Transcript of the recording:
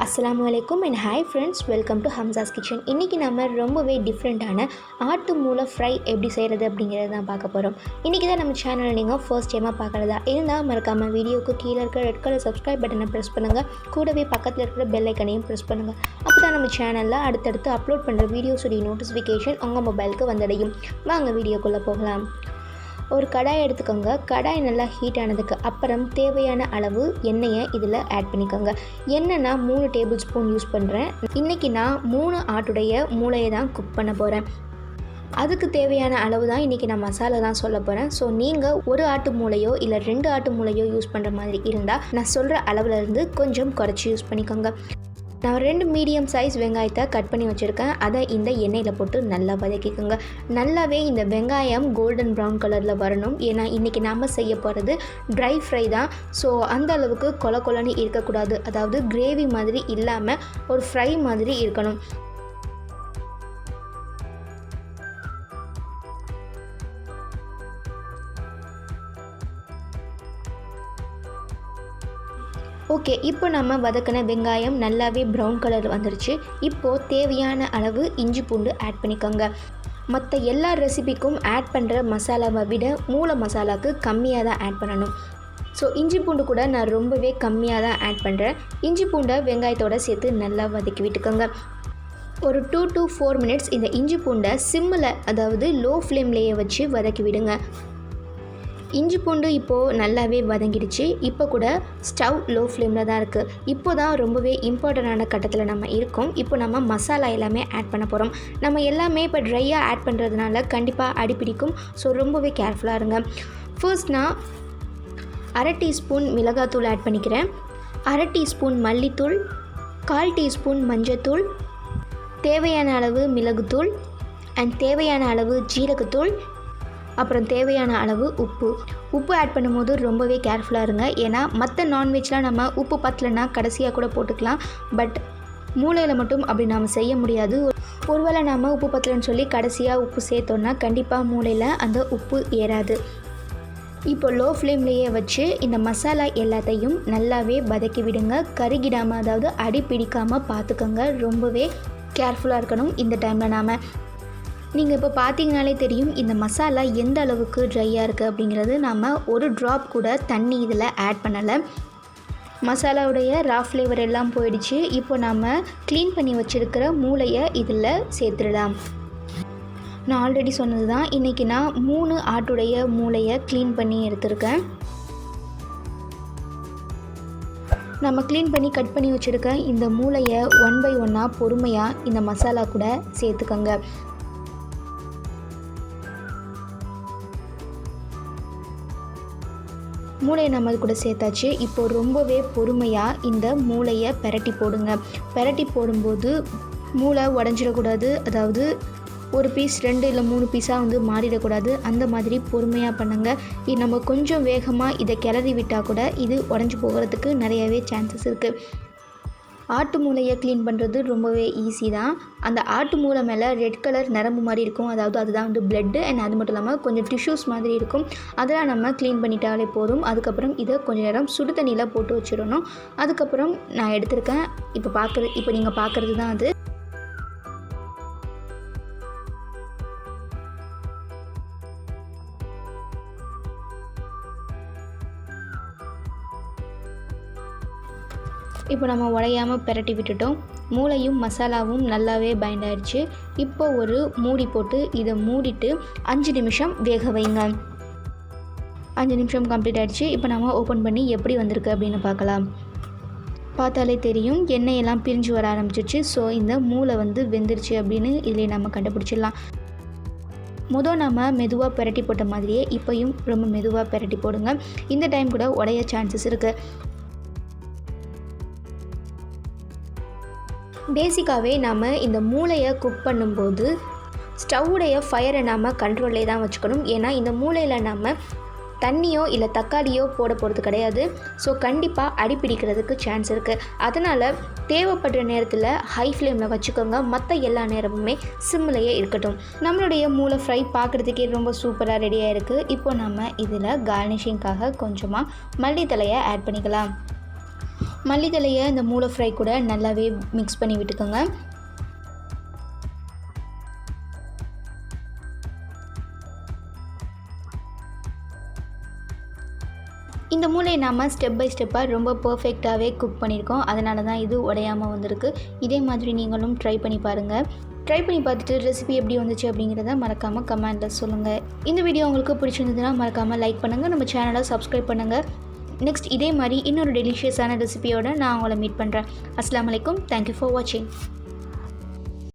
asalamu alaikum and hi friends, welcome to Hamza's kitchen. இன்னைக்கு நம்ம ரொம்பவே டிஃப்ரெண்டான ஆட்டு மூளை ஃப்ரை எப்படி செய்கிறது அப்படிங்கிறத தான் பார்க்க போகிறோம். இன்றைக்கி தான் நம்ம சேனலில் நீங்கள் ஃபர்ஸ்ட் டைமாக பார்க்குறதா இருந்தால் மறக்காமல் வீடியோக்கு கீழே இருக்கிற ரெட் கலர் சப்ஸ்கிரைப் பட்டனை ப்ரெஸ் பண்ணுங்கள். கூடவே பக்கத்தில் இருக்கிற பெல் ஐக்கனையும் ப்ரெஸ் பண்ணுங்கள். அப்போ தான் நம்ம சேனலில் அடுத்தடுத்து அப்லோட் பண்ணுற வீடியோஸுடைய நோட்டிஃபிகேஷன் உங்கள் மொபைலுக்கு வந்தடையும். வாங்க வீடியோக்குள்ளே போகலாம். ஒரு கடாய் எடுத்துக்கோங்க. கடாய் நல்லா ஹீட் ஆனதுக்கு அப்புறம் தேவையான அளவு எண்ணெயை இதில் ஆட் பண்ணிக்கோங்க. எண்ணெய் நான் 3 டேபிள் ஸ்பூன் யூஸ் பண்ணுறேன். இன்றைக்கி நான் 3 ஆட்டுடைய மூளையை தான் குக் பண்ண போகிறேன். அதுக்கு தேவையான அளவு தான் இன்றைக்கி நான் மசாலா தான் சொல்ல போகிறேன். ஸோ நீங்கள் ஒரு ஆட்டு மூளையோ இல்லை 2 ஆட்டு மூளையோ யூஸ் பண்ணுற மாதிரி இருந்தால் நான் சொல்கிற அளவுலேருந்து கொஞ்சம் குறைச்சி யூஸ் பண்ணிக்கோங்க. நான் 2 மீடியம் சைஸ் வெங்காயத்தை கட் பண்ணி வச்சுருக்கேன். அதை இந்த எண்ணெயில் போட்டு நல்லா வதக்கிக்கோங்க. நல்லாவே இந்த வெங்காயம் கோல்டன் ப்ரௌன் கலரில் வரணும். ஏன்னா இன்றைக்கி நாம் செய்ய போகிறது ட்ரை ஃப்ரை தான். ஸோ அந்த அளவுக்கு கொல கொலன்னு இருக்கக்கூடாது. அதாவது கிரேவி மாதிரி இல்லாமல் ஒரு ஃப்ரை மாதிரி இருக்கணும். ஓகே, இப்போ நம்ம வதக்கின வெங்காயம் நல்லாவே ப்ரௌன் கலர் வந்துருச்சு. இப்போது தேவையான அளவு இஞ்சி பூண்டு ஆட் பண்ணிக்கோங்க. மற்ற எல்லா ரெசிபிக்கும் ஆட் பண்ணுற மசாலாவை விட மூளை மசாலாவுக்கு கம்மியாக தான் ஆட் பண்ணணும். ஸோ இஞ்சி பூண்டு கூட நான் ரொம்பவே கம்மியாக தான் ஆட் பண்ணுறேன். இஞ்சி பூண்டை வெங்காயத்தோடு சேர்த்து நல்லா வதக்கி விட்டுக்கோங்க. ஒரு 2 to 4 மினிட்ஸ் இந்த இஞ்சி பூண்டை சிம்மில், அதாவது லோ ஃப்ளேம்லேயே வச்சு வதக்கி விடுங்க. இஞ்சி பூண்டு இப்போது நல்லாவே வதங்கிடுச்சு. இப்போ கூட ஸ்டவ் லோ ஃப்ளேமில் தான் இருக்குது. இப்போ தான் ரொம்பவே இம்பார்ட்டண்டான கட்டத்தில் நம்ம இருக்கோம். இப்போ நம்ம மசாலா எல்லாமே ஆட் பண்ண போகிறோம். நம்ம எல்லாமே இப்போ ட்ரையாக ஆட் பண்ணுறதுனால கண்டிப்பாக அடிப்பிடிக்கும். ஸோ ரொம்பவே கேர்ஃபுல்லாக இருங்க. ஃபர்ஸ்ட் நான் 1/2 டீஸ்பூன் மிளகாத்தூள் ஆட் பண்ணிக்கிறேன். 1/2 டீஸ்பூன் மல்லித்தூள், 1/4 டீஸ்பூன் மஞ்சத்தூள், தேவையான அளவு மிளகுத்தூள் அண்ட் தேவையான அளவு ஜீரகத்தூள், அப்புறம் தேவையான அளவு உப்பு ஆட் பண்ணும்போது ரொம்பவே கேர்ஃபுல்லாக இருங்க. ஏன்னா மற்ற நான்வெஜ்லாம் நம்ம உப்பு பத்தலைன்னா கடைசியாக கூட போட்டுக்கலாம். பட் மூளையில் மட்டும் அப்படி நாம் செய்ய முடியாது. ஒருவேளை நாம் உப்பு பத்தலைன்னு சொல்லி கடைசியாக உப்பு சேர்த்தோன்னா கண்டிப்பாக மூளையில் அந்த உப்பு ஏறாது. இப்போ லோ ஃப்ளேம்லேயே வச்சு இந்த மசாலா எல்லாத்தையும் நல்லாவே வதக்கி விடுங்க. கருகிடாமல், அதாவது அடி பிடிக்காமல் பார்த்துக்கோங்க. ரொம்பவே கேர்ஃபுல்லாக இருக்கணும் இந்த டைமில். நாம் நீங்கள் இப்போ பார்த்தீங்கனாலே தெரியும் இந்த மசாலா எந்த அளவுக்கு ட்ரையாக இருக்குது அப்படிங்கிறது. நாம் ஒரு ட்ராப் கூட தண்ணி இதில் ஆட் பண்ணலை. மசாலாவுடைய ரா ஃப்ளேவர் எல்லாம் போயிடுச்சு. இப்போ நாம் க்ளீன் பண்ணி வச்சுருக்கிற மூளையை இதில் சேர்த்துடலாம். நான் ஆல்ரெடி சொன்னது தான், இன்றைக்கி நான் 3 ஆட்டுடைய மூளையை க்ளீன் பண்ணி எடுத்திருக்கேன். நம்ம க்ளீன் பண்ணி கட் பண்ணி வச்சுருக்க இந்த மூளையை 1 by 1 பொறுமையாக இந்த மசாலா கூட சேர்த்துக்கோங்க. மூளையை நம்ம அது கூட சேர்த்தாச்சு. இப்போது ரொம்பவே பொறுமையாக இந்த மூளையை பெரட்டி போடுங்க. பெரட்டி போடும்போது மூளை உடஞ்சிடக்கூடாது. அதாவது ஒரு பீஸ் 2 இல்லை 3 பீஸாக வந்து மாறிடக்கூடாது. அந்த மாதிரி பொறுமையாக பண்ணுங்கள். இது நம்ம கொஞ்சம் வேகமாக இதை கிளறி விட்டால் கூட இது உடஞ்சி போகிறதுக்கு நிறையவே சான்சஸ் இருக்குது. ஆட்டு மூளையை க்ளீன் பண்ணுறது ரொம்பவே ஈஸி தான். அந்த ஆட்டு மூளை மேலே ரெட் கலர் நரம்பு மாதிரி இருக்கும். அதாவது அதுதான் வந்து பிளட்டு. அண்ட் அது மட்டும் இல்லாமல் கொஞ்சம் டிஷ்யூஸ் மாதிரி இருக்கும். அதெல்லாம் நம்ம க்ளீன் பண்ணிட்டாலே போதும். அதுக்கப்புறம் இதை கொஞ்சம் நேரம் சுடு தண்ணியில் போட்டு வச்சிடணும். அதுக்கப்புறம் நான் எடுத்திருக்கேன். இப்போ நீங்கள் பார்க்குறது தான் அது. இப்போ நம்ம உடையாமல் பெரட்டி விட்டுட்டோம். மூளையும் மசாலாவும் நல்லாவே பைண்ட் ஆகிடுச்சு. இப்போ ஒரு மூடி போட்டு இதை மூடிட்டு 5 நிமிஷம் வேக வைங்க. 5 நிமிஷம் கம்ப்ளீட் ஆகிடுச்சு. இப்போ நம்ம ஓப்பன் பண்ணி எப்படி வந்திருக்கு அப்படின்னு பார்க்கலாம். பார்த்தாலே தெரியும் எண்ணெயெல்லாம் பிரிஞ்சு வர ஆரம்பிச்சிருச்சு. ஸோ இந்த மூளை வந்து வெந்துருச்சு அப்படின்னு இதிலே நம்ம கண்டுபிடிச்சிடலாம். நம்ம மெதுவாக பெரட்டி போட்ட மாதிரியே இப்போயும் ரொம்ப மெதுவாக பெரட்டி போடுங்க. இந்த டைம் கூட உடைய சான்சஸ் இருக்குது. பேசிக்காகவே நாம் இந்த மூளையை குக் பண்ணும்போது ஸ்டவ்வுடைய ஃபயரை நாம் கண்ட்ரோல்லே தான் வச்சுக்கணும். ஏன்னா இந்த மூளையில் நாம் தண்ணியோ இல்லை தக்காளியோ போட போகிறது கிடையாது. ஸோ கண்டிப்பாக அடிப்பிடிக்கிறதுக்கு சான்ஸ் இருக்குது. அதனால் தேவைப்படுற நேரத்தில் ஹை ஃப்ளேமில் வச்சுக்கோங்க. மற்ற எல்லா நேரமுமே சிம்மிலேயே இருக்கட்டும். நம்மளுடைய மூளை ஃப்ரை பார்க்குறதுக்கே ரொம்ப சூப்பராக ரெடியாக இருக்குது. இப்போ நம்ம இதில் கார்னிஷிங்காக கொஞ்சமாக மல்லித்தலையை ஆட் பண்ணிக்கலாம். மல்லித்தழையை இந்த மூளை ஃப்ரை கூட நல்லாவே மிக்ஸ் பண்ணி விட்டுக்கோங்க. இந்த மூளையை நாம் ஸ்டெப் பை ஸ்டெப்பாக ரொம்ப பர்ஃபெக்டாகவே குக் பண்ணியிருக்கோம். அதனால தான் இது உடையாமல் வந்திருக்கு. இதே மாதிரி நீங்களும் ட்ரை பண்ணி பாருங்கள். ட்ரை பண்ணி பார்த்துட்டு ரெசிபி எப்படி வந்துச்சு அப்படிங்கிறத மறக்காமல் கமெண்ட்டில் சொல்லுங்கள். இந்த வீடியோ உங்களுக்கு பிடிச்சிருந்ததுன்னா மறக்காமல் லைக் பண்ணுங்கள், நம்ம சேனலை சப்ஸ்கிரைப் பண்ணுங்கள். நெக்ஸ்ட் இதே மாதிரி இன்னொரு டெலிஷியஸான ரெசிபியோடு நான் உங்களை மீட் பண்ணுறேன். அஸ்ஸலாமு அலைக்கும். தேங்க்யூ ஃபார் வாட்சிங்.